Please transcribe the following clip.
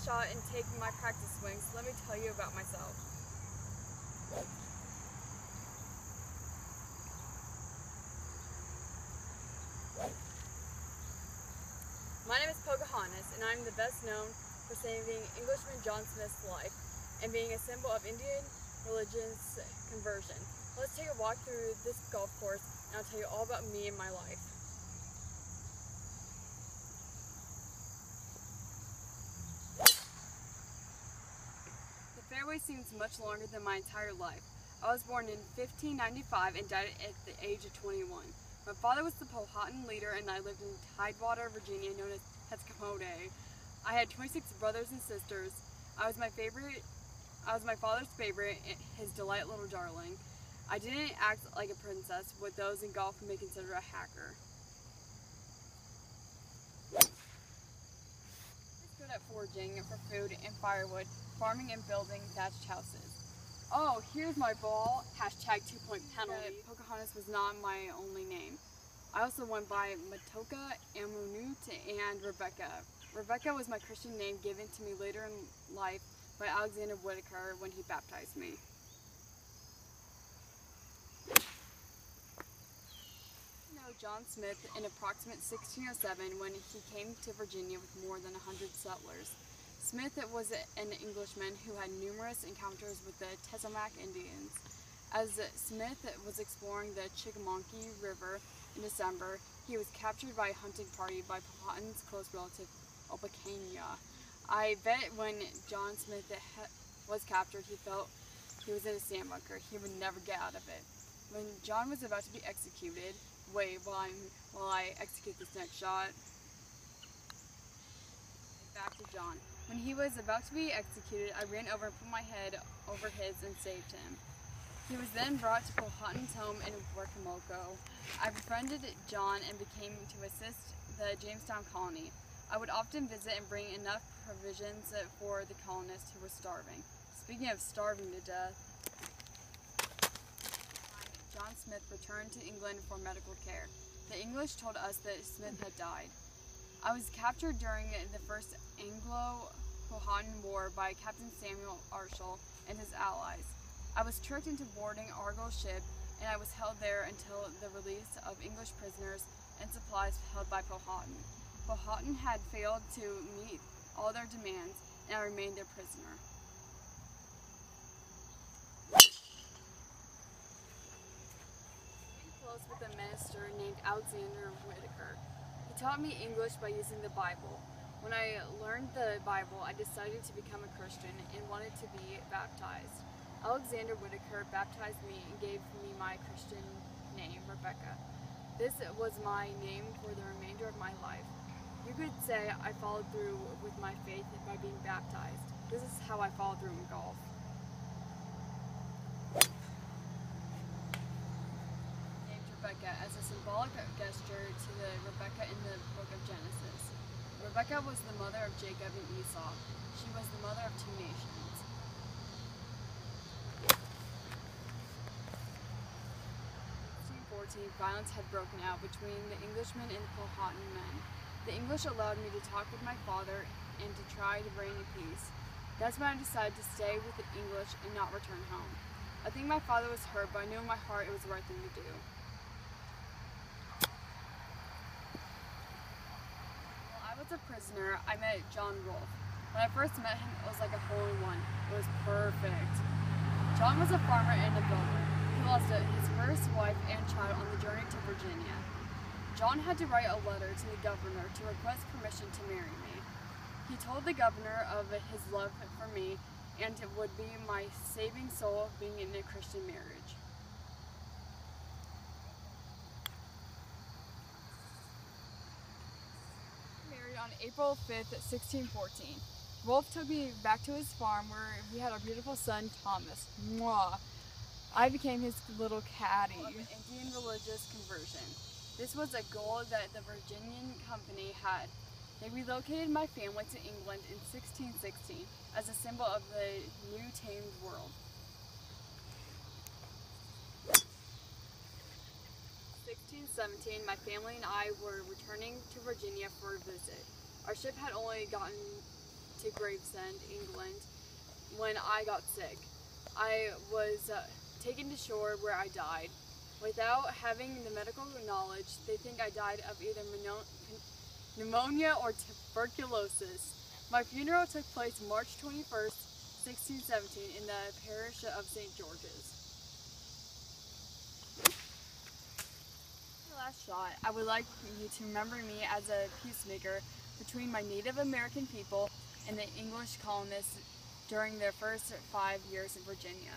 shot and take my practice swings, let me tell you about myself. My name is Pocahontas, and I'm the best known for saving Englishman John Smith's life and being a symbol of Indian religion's conversion. Let's take a walk through this golf course, and I'll tell you all about me and my life. The fairway seems much longer than my entire life. I was born in 1595 and died at the age of 21. My father was the Powhatan leader, and I lived in Tidewater, Virginia, known as Pescamode. I had 26 brothers and sisters. I was my father's favorite, his delight little darling. I didn't act like a princess, what those in golf may consider a hacker. I was good at foraging for food and firewood, farming and building thatched houses. Oh, here's my ball. Hashtag 2-point penalty. Pocahontas was not my only name. I also went by Matoka, Amunut, and Rebecca. Rebecca was my Christian name given to me later in life by Alexander Whitaker when he baptized me. John Smith in approximate 1607 when he came to Virginia with more than 100 settlers. Smith was an Englishman who had numerous encounters with the Tillamook Indians. As Smith was exploring the Chickamauga River in December, he was captured by a hunting party by Powhatan's close relative, Pocahontas. I bet when John Smith was captured, he felt he was in a sandbunker. He would never get out of it. When John was about to be executed, wait, while I execute this next shot. Back to John. When he was about to be executed, I ran over and put my head over his and saved him. He was then brought to Powhatan's home in Workamoko. I befriended John and became to assist the Jamestown colony. I would often visit and bring enough provisions for the colonists who were starving. Speaking of starving to death, John Smith returned to England for medical care. The English told us that Smith had died. I was captured during the First Anglo-Powhatan War by Captain Samuel Arshall and his allies. I was tricked into boarding Argyll's ship, and I was held there until the release of English prisoners and supplies held by Powhatan. Powhatan had failed to meet all their demands, and I remained their prisoner. With a minister named Alexander Whitaker. He taught me English by using the Bible. When I learned the Bible, I decided to become a Christian and wanted to be baptized. Alexander Whitaker baptized me and gave me my Christian name, Rebecca. This was my name for the remainder of my life. You could say I followed through with my faith by being baptized. This is how I followed through in golf. Rebecca as a symbolic gesture to the Rebecca in the book of Genesis. Rebecca was the mother of Jacob and Esau. She was the mother of two nations. In 1614, violence had broken out between the Englishmen and the Powhatan men. The English allowed me to talk with my father and to try to bring peace. That's when I decided to stay with the English and not return home. I think my father was hurt, but I knew in my heart it was the right thing to do. As a prisoner, I met John Rolfe. When I first met him, it was like a hole-in-one. It was perfect. John was a farmer and a builder. He lost his first wife and child on the journey to Virginia. John had to write a letter to the governor to request permission to marry me. He told the governor of his love for me, and it would be my saving soul being in a Christian marriage. On April 5th, 1614. Rolfe took me back to his farm where he had a beautiful son, Thomas. Mwah! I became his little caddy. Indian religious conversion. This was a goal that the Virginian Company had. They relocated my family to England in 1616 as a symbol of the new tamed world. 1617, my family and I were returning to Virginia for a visit. Our ship had only gotten to Gravesend, England, when I got sick. I was taken to shore where I died. Without having the medical knowledge, they think I died of either pneumonia or tuberculosis. My funeral took place March 21st, 1617 in the parish of St. George's. Last shot, I would like you to remember me as a peacemaker between my Native American people and the English colonists during their first 5 years in Virginia.